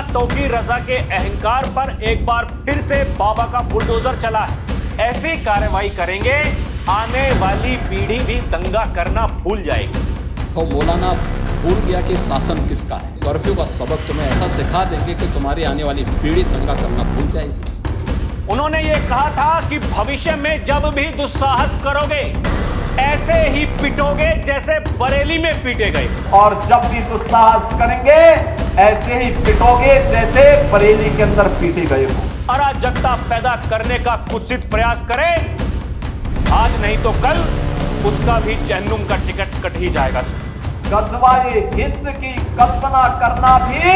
तौकीर रजा के अहंकार पर एक बार फिर से बाबा का बुलडोजर चला है। ऐसी कार्रवाई करेंगे, आने वाली पीढ़ी भी दंगा करना भूल जाएगी। तो मौलाना भूल गया कि शासन किसका है। कर्फ्यू का सबक तुम्हें ऐसा सिखा देंगे कि तुम्हारी आने वाली पीढ़ी दंगा करना भूल जाएगी। उन्होंने ये कहा था कि भविष्य में जब भी दुस्साहस करोगे ऐसे ही पिटोगे जैसे बरेली में पीटे गए, और जब भी दुस्साहस करेंगे ऐसे ही पिटोगे जैसे बरेली के अंदर पीटे गए हो। अराजकता पैदा करने का कुत्सित प्रयास करे, आज नहीं तो कल उसका भी जहन्नुम का टिकट कट ही जाएगा। गज़वाए हिंद की कल्पना करना भी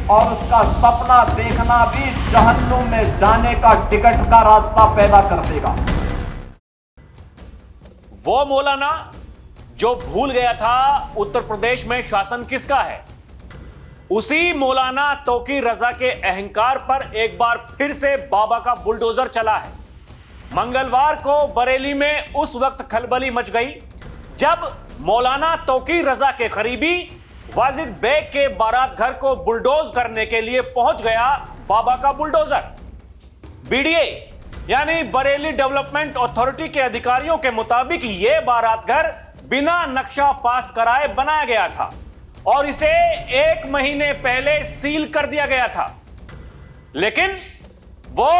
और उसका सपना देखना भी जहन्नुम में जाने का टिकट का रास्ता पैदा कर देगा। वो मौलाना जो भूल गया था उत्तर प्रदेश में शासन किसका है, उसी मौलाना तौकीर रजा के अहंकार पर एक बार फिर से बाबा का बुलडोजर चला है। मंगलवार को बरेली में उस वक्त खलबली मच गई जब मौलाना तौकीर रजा के करीबी वाजिद बेग के बारात घर को बुलडोज करने के लिए पहुंच गया बाबा का बुलडोजर। बीडीए यानी बरेली डेवलपमेंट अथॉरिटी के अधिकारियों के मुताबिक यह बारात घर बिना नक्शा पास कराए बनाया गया था और इसे 1 महीने पहले सील कर दिया गया था, लेकिन वो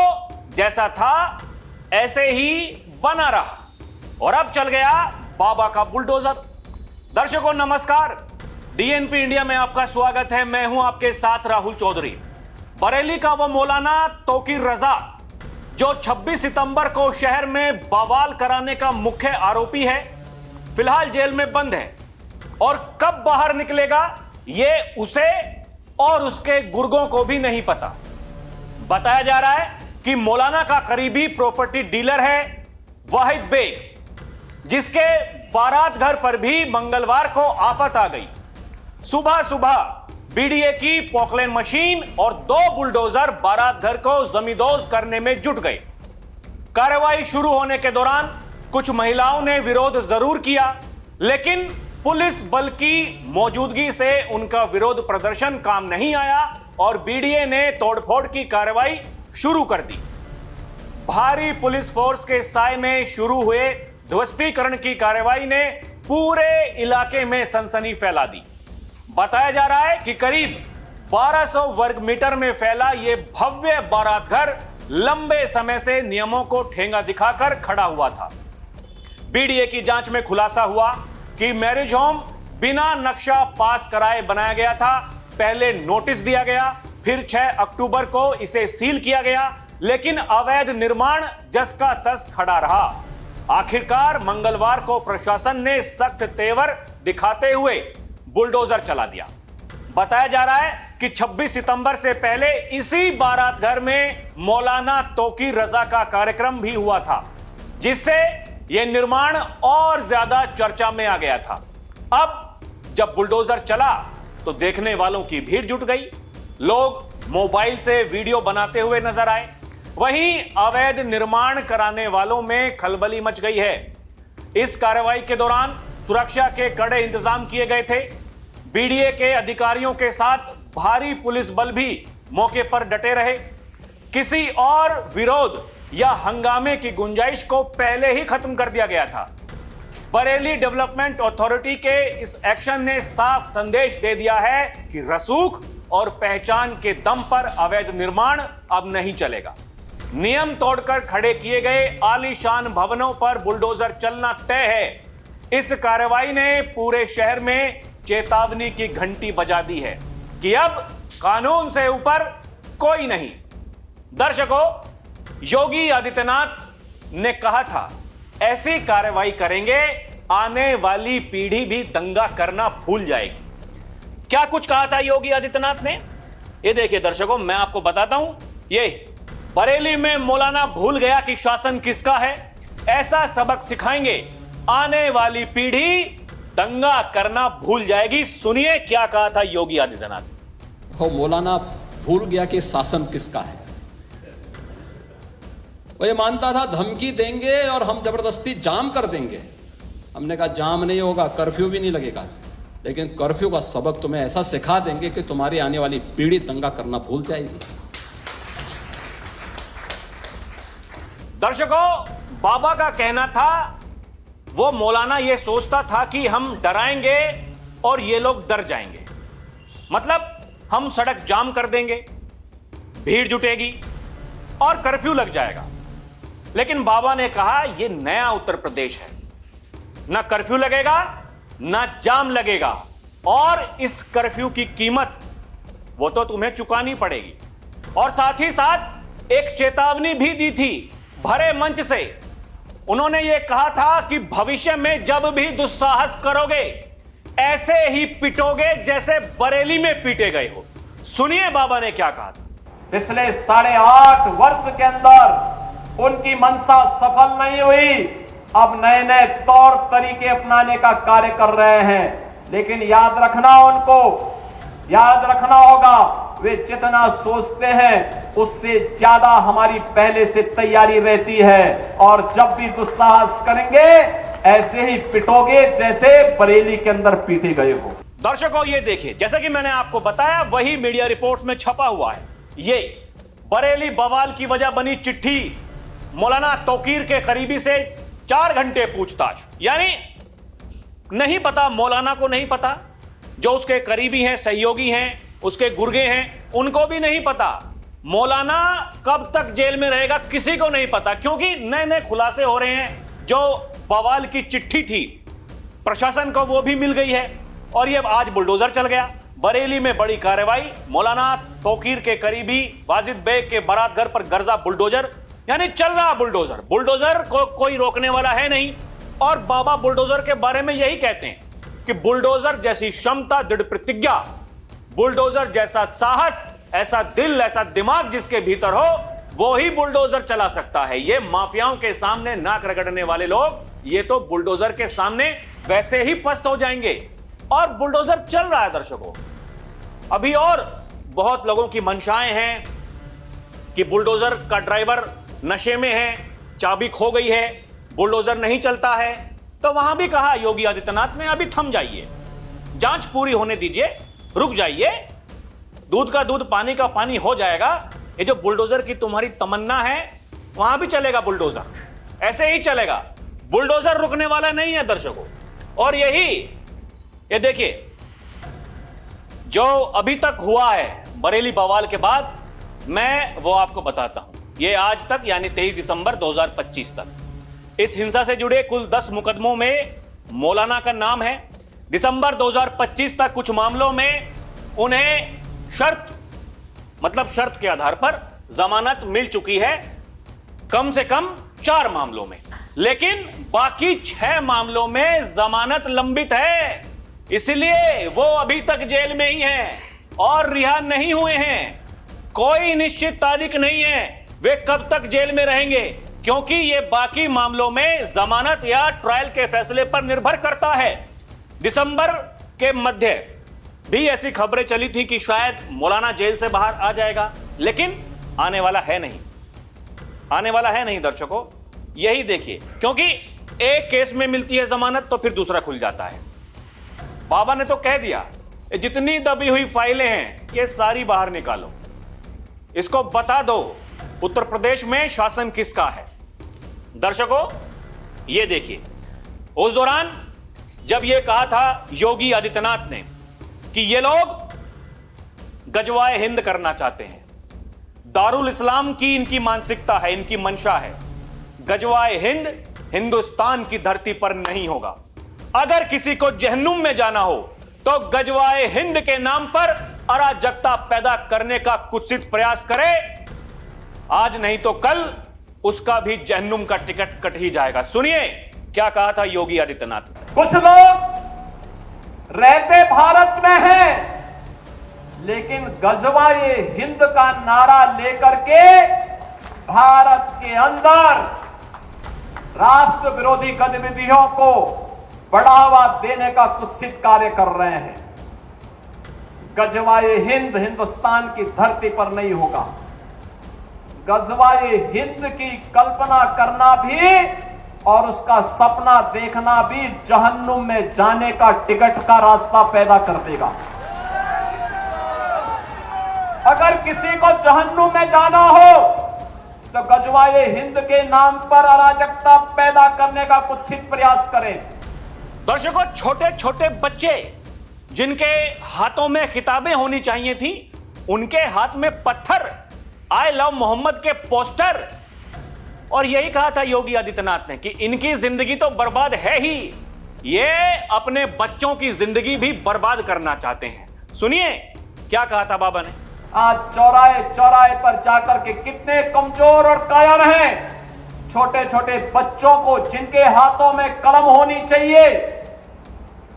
जैसा था ऐसे ही बना रहा और अब चल गया बाबा का बुलडोजर। दर्शकों नमस्कार, डीएनपी इंडिया में आपका स्वागत है। मैं हूं आपके साथ राहुल चौधरी। बरेली का वो मौलाना तौकीर रजा जो 26 सितंबर को शहर में बवाल कराने का मुख्य आरोपी है, फिलहाल जेल में बंद है और कब बाहर निकलेगा ये उसे और उसके गुर्गों को भी नहीं पता। बताया जा रहा है कि मौलाना का करीबी प्रॉपर्टी डीलर है वाहिद बेग, जिसके बारात घर पर भी मंगलवार को आफत आ गई। सुबह सुबह बीडीए की पॉकलैंड मशीन और 2 बुलडोजर बारात घर को जमींदोज करने में जुट गए। कार्रवाई शुरू होने के दौरान कुछ महिलाओं ने विरोध जरूर किया, लेकिन पुलिस बल की मौजूदगी से उनका विरोध प्रदर्शन काम नहीं आया और बीडीए ने तोड़फोड़ की कार्रवाई शुरू कर दी। भारी पुलिस फोर्स के साए में शुरू हुए ध्वस्तीकरण की कार्रवाई ने पूरे इलाके में सनसनी फैला दी। बताया जा रहा है कि करीब 1200 वर्ग मीटर में फैला यह भव्य बारात घर लंबे समय से नियमों को ठेंगा दिखाकर खड़ा हुआ था। बीडीए की जांच में खुलासा हुआ कि मैरिज होम बिना नक्शा पास कराए बनाया गया था। पहले नोटिस दिया गया, फिर 6 अक्टूबर को इसे सील किया गया, लेकिन अवैध निर्माण जस का तस खड़ा रहा। आखिरकार मंगलवार को प्रशासन ने सख्त तेवर दिखाते हुए बुलडोजर चला दिया। बताया जा रहा है कि 26 सितंबर से पहले इसी बारात घर में मौलाना तौकीर रजा का कार्यक्रम भी हुआ था, जिससे यह निर्माण और ज्यादा चर्चा में आ गया था। अब जब बुलडोजर चला तो देखने वालों की भीड़ जुट गई। लोग मोबाइल से वीडियो बनाते हुए नजर आए। वहीं अवैध निर्माण कराने वालों में खलबली मच गई है। इस कार्रवाई के दौरान सुरक्षा के कड़े इंतजाम किए गए थे। बीडीए के अधिकारियों के साथ भारी पुलिस बल भी मौके पर डटे रहे। किसी और विरोध या हंगामे की गुंजाइश को पहले ही खत्म कर दिया गया था। बरेली डेवलपमेंट अथॉरिटी के इस एक्शन ने साफ संदेश दे दिया है कि रसूख और पहचान के दम पर अवैध निर्माण अब नहीं चलेगा। नियम तोड़कर खड़े किए गए आलीशान भवनों पर बुलडोजर चलना तय है। इस कार्रवाई ने पूरे शहर में चेतावनी की घंटी बजा दी है कि अब कानून से ऊपर कोई नहीं। दर्शकों, योगी आदित्यनाथ ने कहा था ऐसी कार्रवाई करेंगे, आने वाली पीढ़ी भी दंगा करना भूल जाएगी। क्या कुछ कहा था योगी आदित्यनाथ ने, ये देखिए दर्शकों, मैं आपको बताता हूं। ये बरेली में मौलाना भूल गया कि शासन किसका है, ऐसा सबक सिखाएंगे, आने वाली पीढ़ी दंगा करना भूल जाएगी। सुनिए क्या कहा था योगी आदित्यनाथ। तो मौलाना भूल गया कि शासन किसका है। वो ये मानता था धमकी देंगे और हम जबरदस्ती जाम कर देंगे। हमने कहा जाम नहीं होगा, कर्फ्यू भी नहीं लगेगा। लेकिन कर्फ्यू का सबक तुम्हें ऐसा सिखा देंगे कि तुम्हारी आने वाली पीढ़ी दंगा करना भूल जाएगी। दर्शकों, बाबा का कहना था, वो मौलाना ये सोचता था कि हम डराएंगे और ये लोग डर जाएंगे, मतलब हम सड़क जाम कर देंगे, भीड़ जुटेगी और कर्फ्यू लग जाएगा। लेकिन बाबा ने कहा यह नया उत्तर प्रदेश है, ना कर्फ्यू लगेगा ना जाम लगेगा, और इस कर्फ्यू की कीमत वो तो तुम्हें चुकानी पड़ेगी। और साथ ही साथ एक चेतावनी भी दी थी भरे मंच से। उन्होंने यह कहा था कि भविष्य में जब भी दुस्साहस करोगे ऐसे ही पिटोगे जैसे बरेली में पीटे गए हो। सुनिए बाबा ने क्या कहा था। पिछले 8.5 वर्ष के अंदर उनकी मंशा सफल नहीं हुई, अब नए नए तौर तरीके अपनाने का कार्य कर रहे हैं। लेकिन याद रखना होगा, वे जितना सोचते हैं उससे ज्यादा हमारी पहले से तैयारी रहती है, और जब भी दुस्साहस करेंगे ऐसे ही पिटोगे जैसे बरेली के अंदर पीटे गए हो। दर्शकों, ये देखिए, जैसा कि मैंने आपको बताया वही मीडिया रिपोर्ट्स में छपा हुआ है। ये बरेली बवाल की वजह बनी चिट्ठी, मौलाना तौकीर के करीबी से 4 घंटे पूछताछ। यानी नहीं पता, मौलाना को नहीं पता, जो उसके करीबी हैं, सहयोगी हैं, उसके गुर्गे हैं, उनको भी नहीं पता। मौलाना कब तक जेल में रहेगा किसी को नहीं पता, क्योंकि नए नए खुलासे हो रहे हैं। जो बवाल की चिट्ठी थी प्रशासन को वो भी मिल गई है, और ये आज बुलडोजर चल गया। बरेली में बड़ी कार्रवाई, मौलाना तौकीर के करीबी वाजिद बेग के बारात घर पर गर्जा बुलडोजर, यानी चल रहा बुलडोजर। बुलडोजर को कोई रोकने वाला है नहीं। और बाबा बुलडोजर के बारे में यही कहते हैं कि बुलडोजर जैसी क्षमता, दृढ़ प्रतिज्ञा, बुलडोजर जैसा साहस, ऐसा दिल, ऐसा दिमाग जिसके भीतर हो, वो ही बुलडोजर चला सकता है। ये माफियाओं के सामने नाक रगड़ने वाले लोग, ये तो बुलडोजर के सामने वैसे ही पस्त हो जाएंगे। और बुलडोजर चल रहा है दर्शकों। अभी और बहुत लोगों की मंशाएं हैं कि बुलडोजर का ड्राइवर नशे में है, चाबी खो गई है, बुलडोजर नहीं चलता है। तो वहां भी कहा योगी आदित्यनाथ ने, अभी थम जाइए, जांच पूरी होने दीजिए, रुक जाइए, दूध का दूध पानी का पानी हो जाएगा। ये जो बुलडोजर की तुम्हारी तमन्ना है, वहां भी चलेगा बुलडोजर, ऐसे ही चलेगा। बुलडोजर रुकने वाला नहीं है दर्शकों। और ये देखिए, जो अभी तक हुआ है बरेली बवाल के बाद, मैं वो आपको बताता हूं। ये आज तक, यानी 23 दिसंबर 2025 तक, इस हिंसा से जुड़े कुल 10 मुकदमों में मौलाना का नाम है। दिसंबर 2025 तक कुछ मामलों में उन्हें शर्त के आधार पर जमानत मिल चुकी है, कम से कम 4 मामलों में। लेकिन बाकी 6 मामलों में जमानत लंबित है, इसलिए वो अभी तक जेल में ही हैं और रिहा नहीं हुए हैं। कोई निश्चित तारीख नहीं है वे कब तक जेल में रहेंगे, क्योंकि ये बाकी मामलों में जमानत या ट्रायल के फैसले पर निर्भर करता है। दिसंबर के मध्य भी ऐसी खबरें चली थी कि शायद मौलाना जेल से बाहर आ जाएगा, लेकिन आने वाला है नहीं दर्शकों। यही देखिए, क्योंकि एक केस में मिलती है जमानत तो फिर दूसरा खुल जाता है। बाबा ने तो कह दिया, जितनी दबी हुई फाइलें हैं ये सारी बाहर निकालो, इसको बता दो उत्तर प्रदेश में शासन किसका है। दर्शकों, ये देखिए, उस दौरान जब ये कहा था योगी आदित्यनाथ ने कि ये लोग गजवाए हिंद करना चाहते हैं, दारुल इस्लाम की इनकी मानसिकता है, इनकी मंशा है, गजवाए हिंद हिंदुस्तान की धरती पर नहीं होगा। अगर किसी को जहन्नुम में जाना हो तो गजवाए हिंद के नाम पर अराजकता पैदा करने का कुत्सित प्रयास करे, आज नहीं तो कल उसका भी जहन्नुम का टिकट कट ही जाएगा। सुनिए क्या कहा था योगी आदित्यनाथ ने। कुछ लोग रहते भारत में हैं, लेकिन गजवाए हिंद का नारा लेकर के भारत के अंदर राष्ट्र विरोधी गतिविधियों को बढ़ावा देने का कुत्सित कार्य कर रहे हैं। गजवाए हिंद हिंदुस्तान की धरती पर नहीं होगा। गजवाए हिंद की कल्पना करना भी और उसका सपना देखना भी जहन्नुम में जाने का टिकट का रास्ता पैदा कर देगा। अगर किसी को जहन्नुम में जाना हो तो गजवाए हिंद के नाम पर अराजकता पैदा करने का कुत्सित प्रयास करें। दर्शकों, छोटे छोटे बच्चे जिनके हाथों में किताबें होनी चाहिए थी, उनके हाथ में पत्थर, आई लव मोहम्मद के पोस्टर, और यही कहा था योगी आदित्यनाथ ने कि इनकी जिंदगी तो बर्बाद है ही, ये अपने बच्चों की जिंदगी भी बर्बाद करना चाहते हैं। सुनिए क्या कहा था बाबा ने। आज चौराहे चौराहे पर जाकर के कितने कमजोर और कायर हैं छोटे छोटे बच्चों को, जिनके हाथों में कलम होनी चाहिए,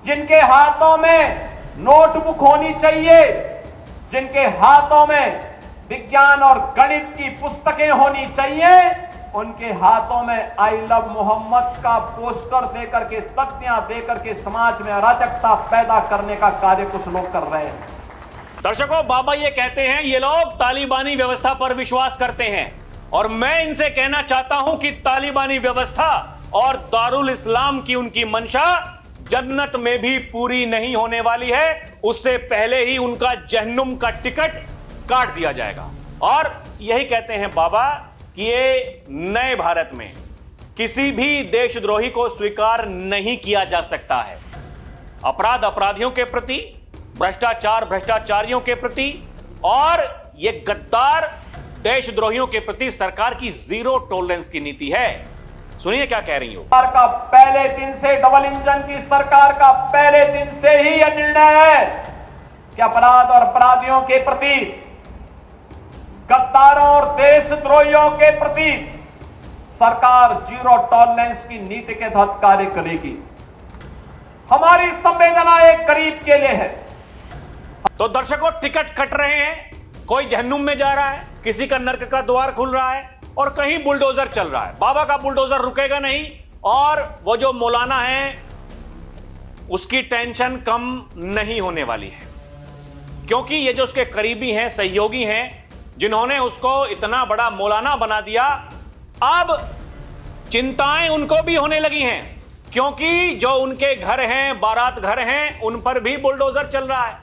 जिनके हाथों में नोटबुक होनी चाहिए, जिनके हाथों में विज्ञान और गणित की पुस्तकें होनी चाहिए, उनके हाथों में आई लव मोहम्मद का पोस्टर देकर के, तख्तियां देकर के समाज में अराजकता पैदा करने का कार्य कुछ लोग कर रहे हैं। दर्शकों, बाबा ये कहते हैं ये लोग तालिबानी व्यवस्था पर विश्वास करते हैं, और मैं इनसे कहना चाहता हूं कि तालिबानी व्यवस्था और दारुल इस्लाम की उनकी मंशा जन्नत में भी पूरी नहीं होने वाली है। उससे पहले ही उनका जहन्नुम का टिकट काट दिया जाएगा। और यही कहते हैं बाबा कि ये नए भारत में किसी भी देशद्रोही को स्वीकार नहीं किया जा सकता है। अपराध अपराधियों के प्रति, भ्रष्टाचार भ्रष्टाचारियों के प्रति, और ये गद्दार देशद्रोहियों के प्रति सरकार की जीरो टॉलरेंस की नीति है। सुनिए क्या कह रही हो। सरकार का पहले दिन से, डबल इंजन की सरकार का पहले दिन से ही यह निर्णय है कि अपराध और अपराधियों के प्रति, गद्दारों और देशद्रोहियों के प्रति सरकार जीरो टॉलरेंस की नीति के तहत कार्य करेगी। हमारी संवेदना एक गरीब के लिए है। तो दर्शकों, टिकट कट रहे हैं, कोई जहन्नुम में जा रहा है, किसी का नर्क का द्वार खुल रहा है, और कहीं बुलडोजर चल रहा है। बाबा का बुलडोजर रुकेगा नहीं, और वो जो मौलाना है उसकी टेंशन कम नहीं होने वाली है, क्योंकि ये जो उसके करीबी हैं, सहयोगी हैं, जिन्होंने उसको इतना बड़ा मौलाना बना दिया, अब चिंताएं उनको भी होने लगी हैं, क्योंकि जो उनके घर हैं, बारात घर हैं, उन पर भी बुलडोजर चल रहा है।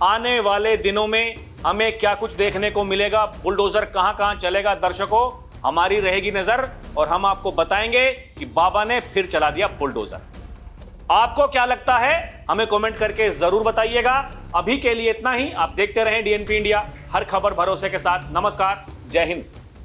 आने वाले दिनों में हमें क्या कुछ देखने को मिलेगा, बुलडोजर कहां कहां चलेगा, दर्शकों हमारी रहेगी नजर, और हम आपको बताएंगे कि बाबा ने फिर चला दिया बुलडोजर। आपको क्या लगता है हमें कमेंट करके जरूर बताइएगा। अभी के लिए इतना ही। आप देखते रहें डीएनपी इंडिया, हर खबर भरोसे के साथ। नमस्कार, जय हिंद।